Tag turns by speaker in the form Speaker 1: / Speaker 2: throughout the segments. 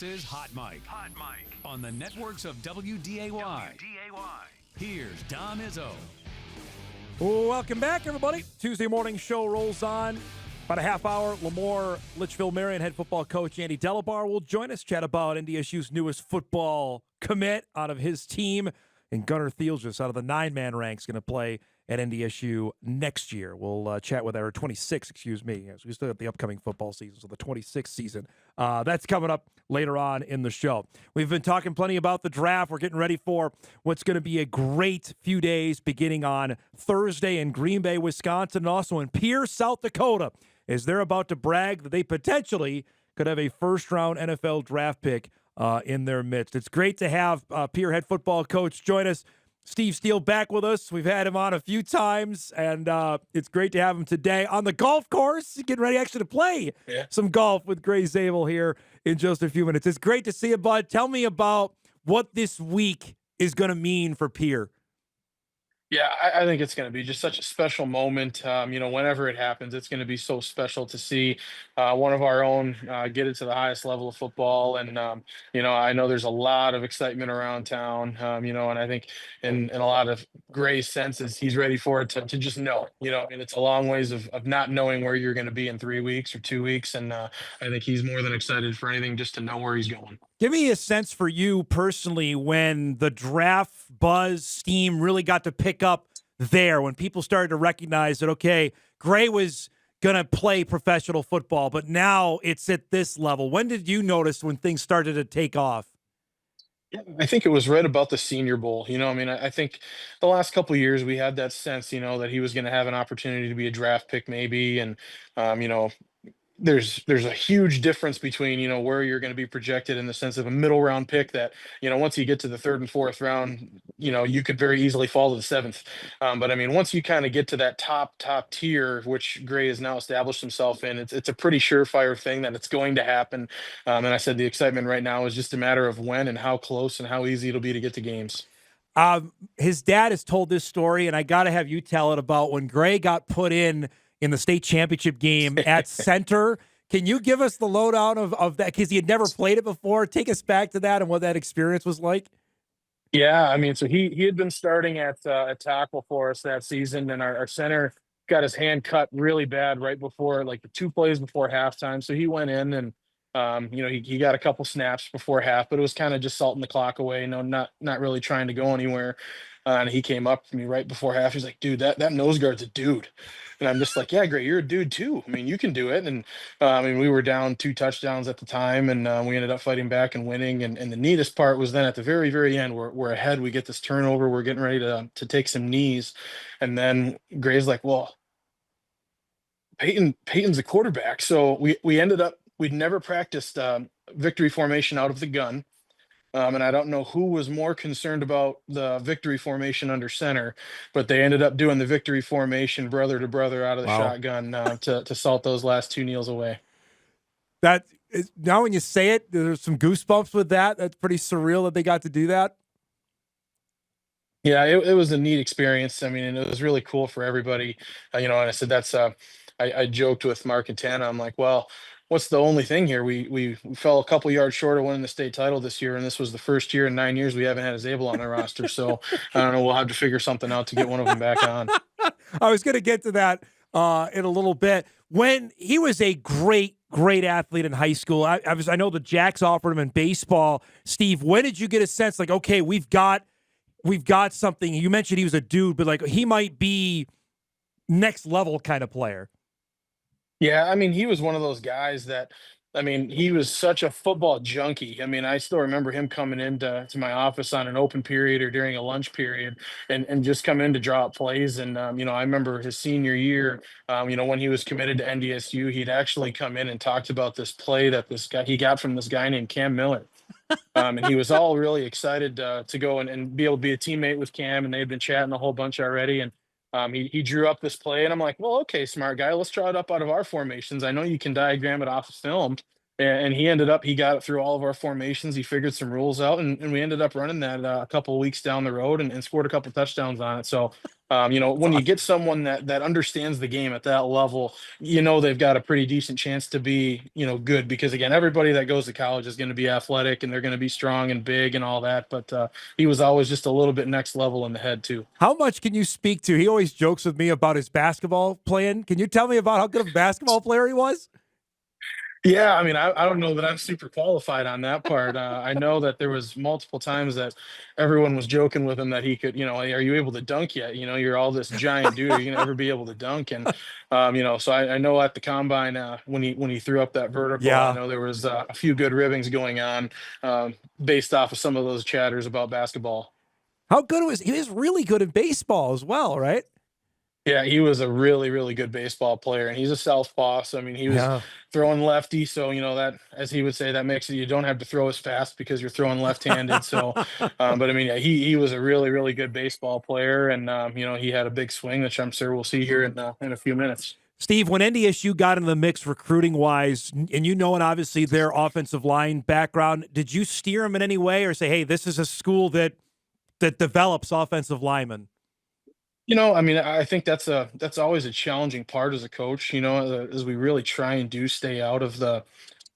Speaker 1: This is Hot Mike. Hot Mike. On the networks of WDAY. Here's Dom Izzo.
Speaker 2: Welcome back, everybody. Tuesday morning show rolls on. About a half hour, Lemoore, Litchfield Marion head football coach Andy Delabar will join us, chat about NDSU's newest football commit out of his team. And Gunnar Thielges out of the 9-man ranks going to play at NDSU next year. We'll chat with our 26, excuse me. Yes, we still have the upcoming football season, so the 26th season. That's coming up later on in the show. We've been talking plenty about the draft. We're getting ready for what's going to be a great few days beginning on Thursday in Green Bay, Wisconsin, and also in Pierre, South Dakota, as they're about to brag that they potentially could have a first-round NFL draft pick in their midst. It's great to have Pierre head football coach join us. Steve Steele back with us. We've had him on a few times, and it's great to have him today on the golf course, getting ready actually to play some golf with Grey Zabel here in just a few minutes. It's great to see you, bud. Tell me about what this week is going to mean for Pierre.
Speaker 3: Yeah, I think it's going to be just such a special moment. Whenever it happens, it's going to be so special to see one of our own get it to the highest level of football. And, I know there's a lot of excitement around town, and I think in a lot of Gray's senses, he's ready for it to just know, it's a long ways of not knowing where you're going to be in 3 weeks or 2 weeks. And I think he's more than excited for anything just to know where he's going.
Speaker 2: Give me a sense for you personally when the draft buzz steam really got to pick up there, when people started to recognize that, okay, Gray was going to play professional football, but now it's at this level. When did you notice when things started to take off?
Speaker 3: Yeah, I think it was right about the Senior Bowl. I think the last couple of years we had that sense, that he was going to have an opportunity to be a draft pick maybe. And, there's a huge difference between where you're going to be projected in the sense of a middle round pick that once you get to the third and fourth round you could very easily fall to the seventh, but I mean once you kind of get to that top tier, which Gray has now established himself in, it's a pretty surefire thing that it's going to happen. And I said the excitement right now is just a matter of when and how close and how easy it'll be to get to games.
Speaker 2: His dad has told this story, and I got to have you tell it, about when Gray got put in the state championship game at center. Can you give us the lowdown of that? Because he had never played it before. Take us back to that and what that experience was like.
Speaker 3: Yeah, I mean, so he had been starting at tackle for us that season, and our center got his hand cut really bad right before, like the 2 plays before halftime. So he went in and he got a couple snaps before half, but it was kind of just salting the clock away, not really trying to go anywhere. And he came up to me right before half. He's like, "Dude, that nose guard's a dude." And I'm just like, "Yeah, great, you're a dude too. I mean, you can do it." And we were down 2 touchdowns at the time, and we ended up fighting back and winning. And the neatest part was then at the very, very end, we're ahead. We get this turnover. We're getting ready to take some knees, and then Gray's like, "Well, Peyton's a quarterback." So we'd never practiced victory formation out of the gun. And I don't know who was more concerned about the victory formation under center, but they ended up doing the victory formation brother to brother out of the shotgun to salt those last 2 kneels away.
Speaker 2: That is, now when you say it, there's some goosebumps with that. That's pretty surreal that they got to do that.
Speaker 3: Yeah, it was a neat experience. I mean, and it was really cool for everybody. And I said I joked with Mark and Tana. I'm like, well, what's the only thing here? We fell a couple yards short of winning the state title this year, and this was the first year in 9 years we haven't had a Zabel on the roster. So I don't know. We'll have to figure something out to get one of them back on.
Speaker 2: I was going to get to that in a little bit. When he was a great athlete in high school, I know the Jacks offered him in baseball. Steve, when did you get a sense like, okay, we've got something? You mentioned he was a dude, but like he might be next level kind of player.
Speaker 3: Yeah, I mean, he was one of those guys that, I mean, he was such a football junkie. I mean, I still remember him coming into my office on an open period or during a lunch period and just come in to draw up plays. And, I remember his senior year, when he was committed to NDSU, he'd actually come in and talked about this play that he got from this guy named Cam Miller. And he was all really excited to go and be able to be a teammate with Cam, and they had been chatting a whole bunch already. And he drew up this play, and I'm like, well, okay, smart guy, let's draw it up out of our formations. I know you can diagram it off of film. And he got it through all of our formations. He figured some rules out, and we ended up running that a couple of weeks down the road and scored a couple touchdowns on it. So
Speaker 2: That's
Speaker 3: When you
Speaker 2: awesome.
Speaker 3: get someone that understands the game at that level, they've got a pretty decent chance to be, good, because again, everybody that goes to college is going to be athletic and they're going to be strong and big and all that. But he was always just a little bit next level in the head too.
Speaker 2: How much can you speak to? He always jokes with me about his basketball playing. Can you tell me about how good of a basketball player he was?
Speaker 3: Yeah, I mean, I don't know that I'm super qualified on that part. I know that there was multiple times that everyone was joking with him that he could, "Hey, are you able to dunk yet? You're all this giant dude. Are you gonna ever be able to dunk?" And so I know at the combine, when he threw up that vertical, I
Speaker 2: Yeah.
Speaker 3: know there was a few good ribbings going on, based off of some of those chatters about basketball.
Speaker 2: How good was he? Was really good at baseball as well, right?
Speaker 3: Yeah, he was a really, really good baseball player, and he's a southpaw. So I mean, he was
Speaker 2: Yeah.
Speaker 3: throwing lefty. So that, as he would say, that makes it you don't have to throw as fast because you're throwing left-handed. So, but I mean, yeah, he was a really, really good baseball player, and he had a big swing, which I'm sure we'll see here in a few minutes.
Speaker 2: Steve, when NDSU got into the mix recruiting wise, and and obviously their offensive line background, did you steer them in any way or say, hey, this is a school that develops offensive linemen?
Speaker 3: I mean, I think that's always a challenging part as a coach. As we really try and do stay out of the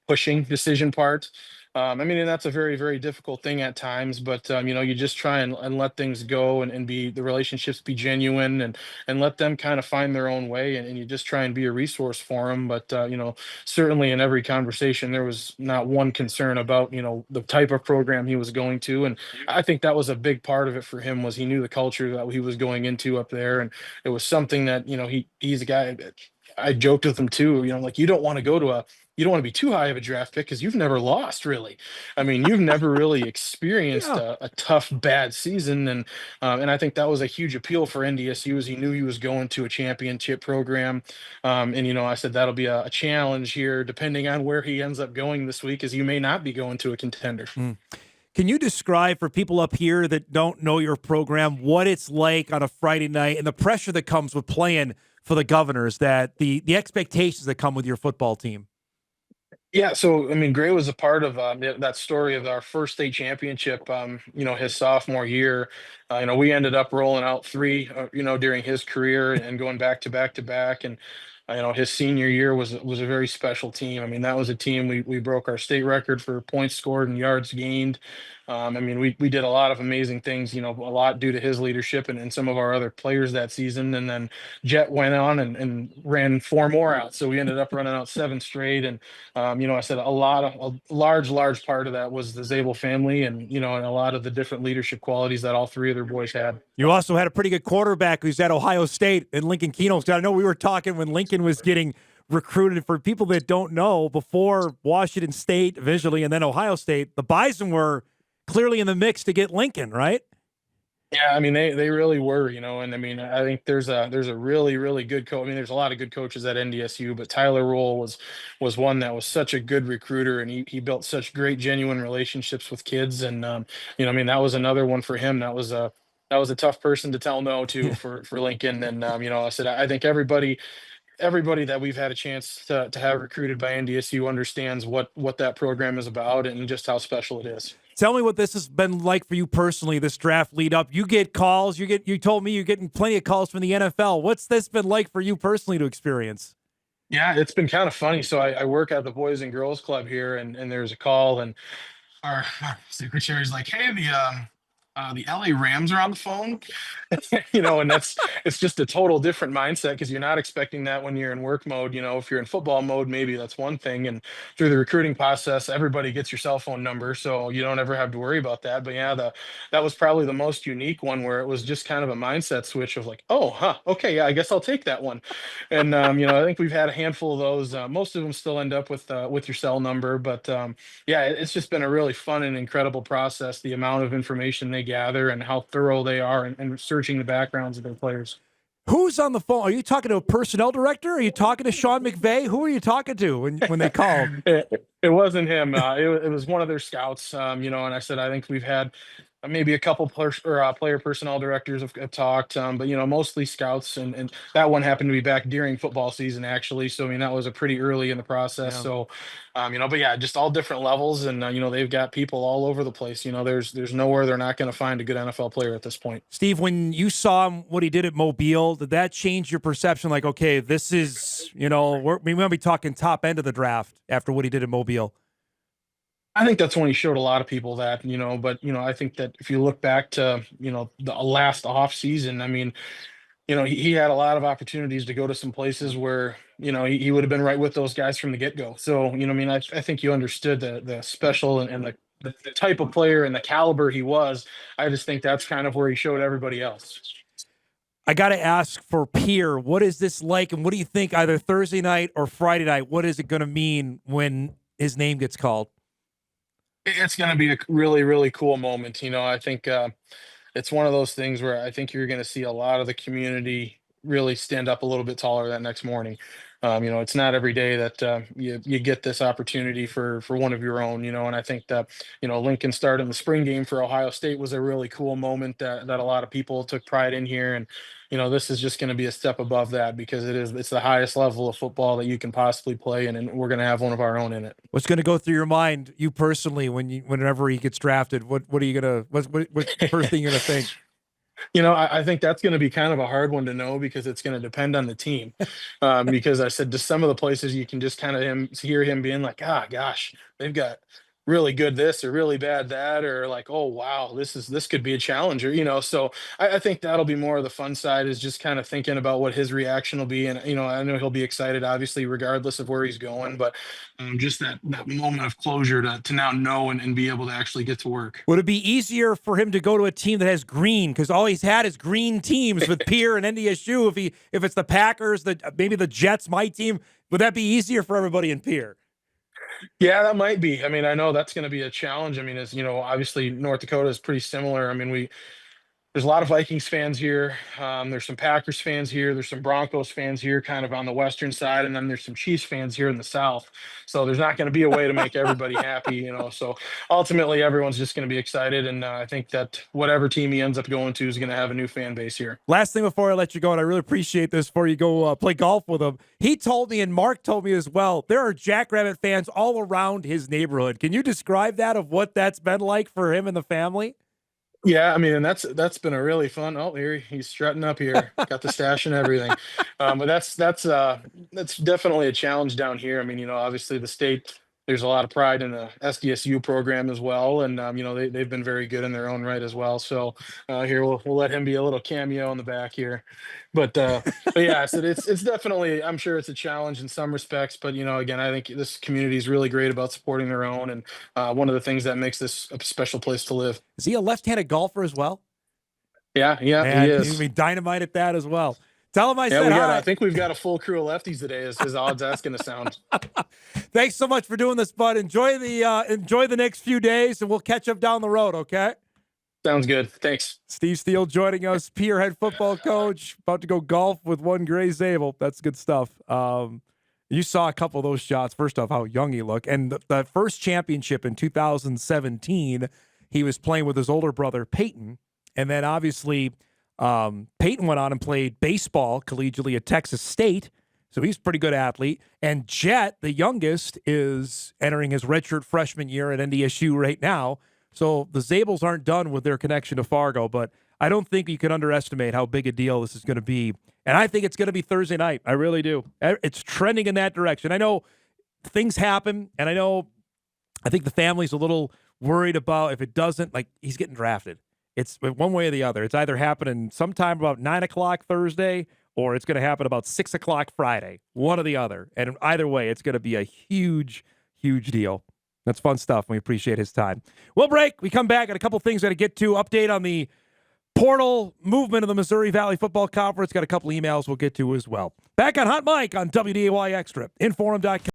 Speaker 3: pushing decision part. I mean, and that's a very, very difficult thing at times, but you just try and let things go, and be the relationships be genuine, and let them kind of find their own way, and you just try and be a resource for them. But certainly in every conversation, there was not one concern about the type of program he was going to, and I think that was a big part of it for him was he knew the culture that he was going into up there, and it was something that he's a guy that I joked with him too. Like you don't want to be too high of a draft pick because you've never lost really. I mean, you've never really experienced
Speaker 2: Yeah.
Speaker 3: a tough, bad season, and I think that was a huge appeal for NDSU as he knew he was going to a championship program, and I said that'll be a challenge here depending on where he ends up going this week, as you may not be going to a contender.
Speaker 2: Mm. Can you describe for people up here that don't know your program what it's like on a Friday night and the pressure that comes with playing for the Governors, that the expectations that come with your football team?
Speaker 3: Yeah, so I mean, Gray was a part of that story of our first state championship. His sophomore year, we ended up rolling out three, during his career and going back to back to back. And his senior year was a very special team. I mean, that was a team we broke our state record for points scored and yards gained. I mean, we did a lot of amazing things. A lot due to his leadership and some of our other players that season. And then Jet went on and ran four more out, so we ended up running out seven straight. And I said a large part of that was the Zabel family, and a lot of the different leadership qualities that all three of their boys had.
Speaker 2: You also had a pretty good quarterback who's at Ohio State and Lincoln Keno. I know we were talking when Lincoln was getting recruited. For people that don't know, before Washington State visually and then Ohio State, the Bison were clearly in the mix to get Lincoln, right?
Speaker 3: Yeah, I mean they really were, and I mean I think there's a really, really good coach. I mean, there's a lot of good coaches at NDSU, but Tyler Roll was one that was such a good recruiter, and he built such great genuine relationships with kids. And I mean, that was another one for him. That was a tough person to tell no to for Lincoln. And I said I think everybody that we've had a chance to have recruited by NDSU understands what that program is about and just how special it is.
Speaker 2: Tell me what this has been like for you personally, this draft lead up. You get calls, you told me you're getting plenty of calls from the NFL. What's this been like for you personally to experience?
Speaker 3: Yeah, it's been kind of funny. So I work at the Boys and Girls Club here, and there's a call, and our secretary's like, "Hey, the LA Rams are on the phone," and it's just a total different mindset because you're not expecting that when you're in work mode. If you're in football mode, maybe that's one thing, and through the recruiting process, everybody gets your cell phone number, so you don't ever have to worry about that. But yeah, that was probably the most unique one where it was just kind of a mindset switch of like, oh, huh, okay, yeah, I guess I'll take that one. And I think we've had a handful of those. Most of them still end up with your cell number, but yeah, it's just been a really fun and incredible process. The amount of information they gather and how thorough they are and searching the backgrounds of their players.
Speaker 2: Who's on the phone? Are you talking to a personnel director? Are you talking to Sean McVay? Who are you talking to when they called?
Speaker 3: It wasn't him. It was one of their scouts. And I said, I think we've had maybe a couple player personnel directors have talked, but mostly scouts, and that one happened to be back during football season actually. So I mean that was a pretty early in the process.
Speaker 2: Yeah.
Speaker 3: So, but yeah, just all different levels, and they've got people all over the place. There's nowhere they're not going to find a good NFL player at this point.
Speaker 2: Steve, when you saw him, what he did at Mobile, did that change your perception? Like, okay, this is we might be talking top end of the draft after what he did at Mobile.
Speaker 3: I think that's when he showed a lot of people that, but I think that if you look back to, the last off season, I mean, he had a lot of opportunities to go to some places where, he would have been right with those guys from the get go. So, I mean, I think you understood the special and the type of player and the caliber he was. I just think that's kind of where he showed everybody else.
Speaker 2: I got to ask for Pierre, what is this like? And what do you think either Thursday night or Friday night? What is it going to mean when his name gets called?
Speaker 3: It's going to be a really, really cool moment. I think it's one of those things where I think you're going to see a lot of the community really stand up a little bit taller that next morning. It's not every day that you get this opportunity for one of your own. And I think that Lincoln starting the spring game for Ohio State was a really cool moment that a lot of people took pride in here. And this is just going to be a step above that because it's the highest level of football that you can possibly play, and we're going to have one of our own in it.
Speaker 2: What's going to go through your mind, you personally, whenever he gets drafted? What's the first thing you're going to think?
Speaker 3: I think that's going to be kind of a hard one to know because it's going to depend on the team. Because I said to some of the places you can just kind of hear him being like, gosh, they've got really good this or really bad that, or like, oh wow, this could be a challenger, so I think that'll be more of the fun side, is just kind of thinking about what his reaction will be. And I know he'll be excited obviously regardless of where he's going, but just that moment of closure to now know and be able to actually get to work.
Speaker 2: Would it be easier for him to go to a team that has green, because all he's had is green teams with Pierre and NDSU? If it's the Packers, maybe the Jets, my team, would that be easier for everybody in Pierre?
Speaker 3: Yeah, that might be. I mean, I know that's going to be a challenge. I mean, as obviously North Dakota is pretty similar. I mean, there's a lot of Vikings fans here. There's some Packers fans here. There's some Broncos fans here, kind of on the western side, and then there's some Chiefs fans here in the south. So there's not going to be a way to make everybody happy, So ultimately, everyone's just going to be excited, and I think that whatever team he ends up going to is going to have a new fan base here.
Speaker 2: Last thing before I let you go, and I really appreciate this before you go play golf with him. He told me, and Mark told me as well, there are Jackrabbit fans all around his neighborhood. Can you describe that, of what that's been like for him and the family?
Speaker 3: Yeah, I mean, and that's been a really fun. Oh, here he's strutting up here, got the stash and everything. But that's definitely a challenge down here. I mean, obviously the state, there's a lot of pride in the SDSU program as well, and they've been very good in their own right as well. So here we'll let him be a little cameo in the back here, but yeah, so it's definitely, I'm sure it's a challenge in some respects, but again, I think this community is really great about supporting their own, and one of the things that makes this a special place to live.
Speaker 2: Is he a left-handed golfer as well?
Speaker 3: Yeah,
Speaker 2: Man,
Speaker 3: he is.
Speaker 2: He's gonna be dynamite at that as well. Tell him I said
Speaker 3: hi.
Speaker 2: hi.
Speaker 3: I think we've got a full crew of lefties today, as odds that's going to sound.
Speaker 2: Thanks so much for doing this, bud. Enjoy the next few days, and we'll catch up down the road, okay?
Speaker 3: Sounds good. Thanks.
Speaker 2: Steve Steele joining us, Pierre head football coach, about to go golf with one Grey Zabel. That's good stuff. You saw a couple of those shots. First off, how young he looked. And the first championship in 2017, he was playing with his older brother, Peyton. And then obviously Peyton went on and played baseball collegiately at Texas State, so he's a pretty good athlete. And Jet, the youngest, is entering his redshirt freshman year at NDSU right now. So the Zabels aren't done with their connection to Fargo, but I don't think you can underestimate how big a deal this is going to be. And I think it's going to be Thursday night. I really do. It's trending in that direction. I know things happen, and I think the family's a little worried about if it doesn't, like, he's getting drafted. It's one way or the other. It's either happening sometime about 9 o'clock Thursday, or it's going to happen about 6 o'clock Friday. One or the other. And either way, it's going to be a huge, huge deal. That's fun stuff. We appreciate his time. We'll break. We come back. Got a couple things got to get to. Update on the portal movement of the Missouri Valley Football Conference. Got a couple emails we'll get to as well. Back on Hot Mike on WDAY Extra. Inforum.com.